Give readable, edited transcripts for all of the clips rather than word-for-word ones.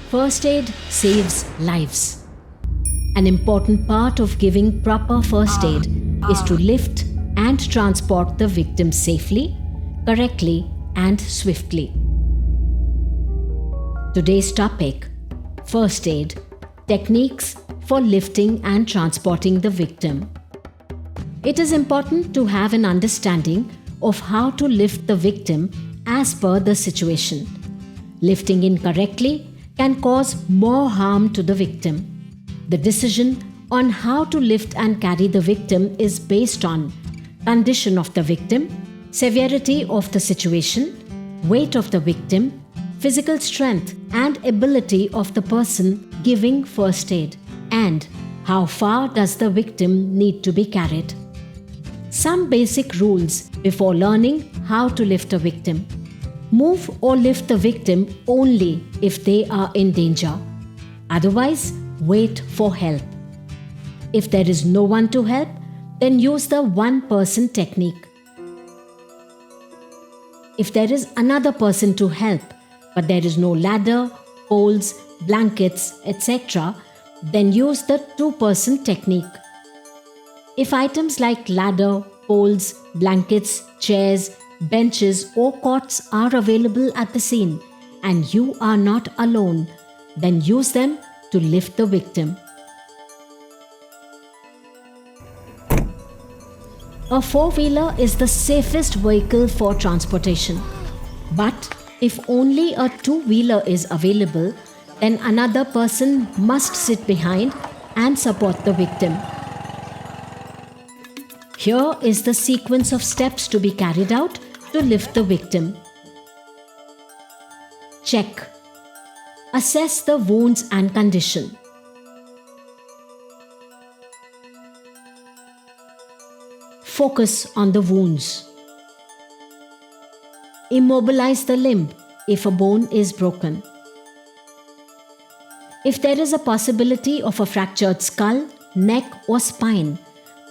First aid saves lives. An important part of giving proper first aid is to lift and transport the victim safely, correctly, and swiftly. Today's topic: first aid, techniques for lifting and transporting the victim. It is important to have an understanding of how to lift the victim as per the situation. Lifting incorrectly can cause more harm to the victim. The decision on how to lift and carry the victim is based on condition of the victim, severity of the situation, weight of the victim, physical strength and ability of the person giving first aid, and how far does the victim need to be carried. Some basic rules before learning how to lift a victim. Move or lift the victim only if they are in danger. Otherwise, wait for help. If there is no one to help, then use the one-person technique. If there is another person to help, but there is no ladder, poles, blankets, etc., then use the two-person technique. If items like ladder, poles, blankets, chairs, benches or cots are available at the scene and you are not alone, then use them to lift the victim. A four-wheeler is the safest vehicle for transportation. But if only a two-wheeler is available, then another person must sit behind and support the victim. Here is the sequence of steps to be carried out to lift the victim. Check. Assess the wounds and condition. Focus on the wounds. Immobilize the limb if a bone is broken. If there is a possibility of a fractured skull, neck or spine,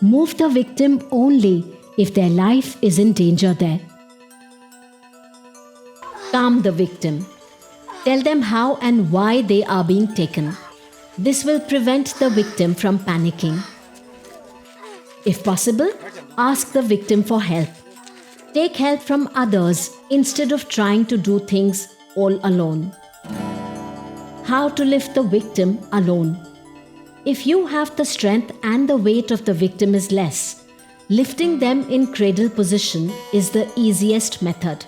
move the victim only if their life is in danger there. Calm the victim. Tell them how and why they are being taken. This will prevent the victim from panicking. If possible, ask the victim for help. Take help from others instead of trying to do things all alone. How to lift the victim alone? If you have the strength and the weight of the victim is less, lifting them in cradle position is the easiest method.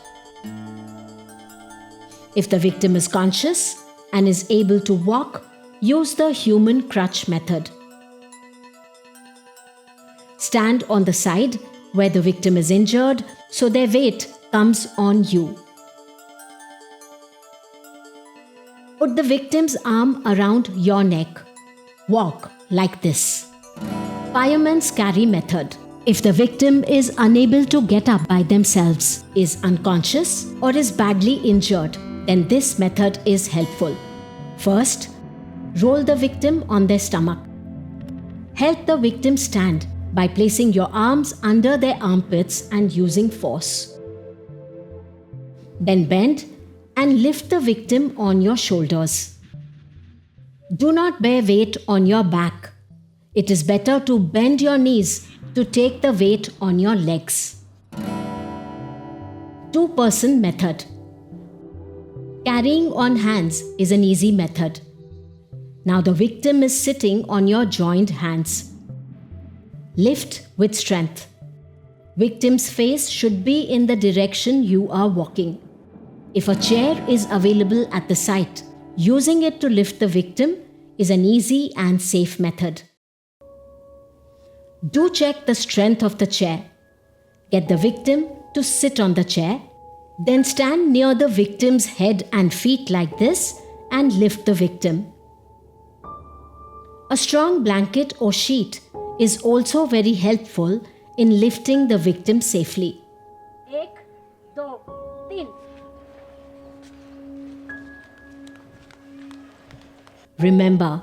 If the victim is conscious and is able to walk, use the human crutch method. Stand on the side where the victim is injured so their weight comes on you. Put the victim's arm around your neck. Walk like this. Fireman's carry method. If the victim is unable to get up by themselves, is unconscious or is badly injured, then this method is helpful. First, roll the victim on their stomach. Help the victim stand by placing your arms under their armpits and using force. Then bend and lift the victim on your shoulders. Do not bear weight on your back. It is better to bend your knees to take the weight on your legs. Two-person method. Carrying on hands is an easy method. Now the victim is sitting on your joined hands. Lift with strength. Victim's face should be in the direction you are walking. If a chair is available at the site, using it to lift the victim is an easy and safe method. Do check the strength of the chair. Get the victim to sit on the chair. Then stand near the victim's head and feet like this and lift the victim. A strong blanket or sheet is also very helpful in lifting the victim safely. 1, 2, 3. Remember,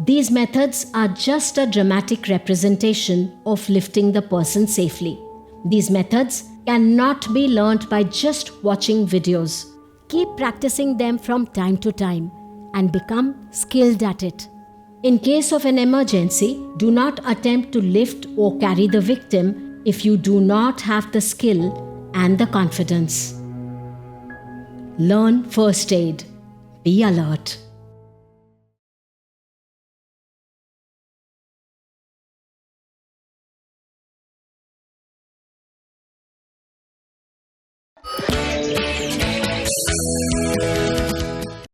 these methods are just a dramatic representation of lifting the person safely. These methods cannot be learnt by just watching videos. Keep practicing them from time to time and become skilled at it. In case of an emergency, do not attempt to lift or carry the victim if you do not have the skill and the confidence. Learn first aid. Be alert.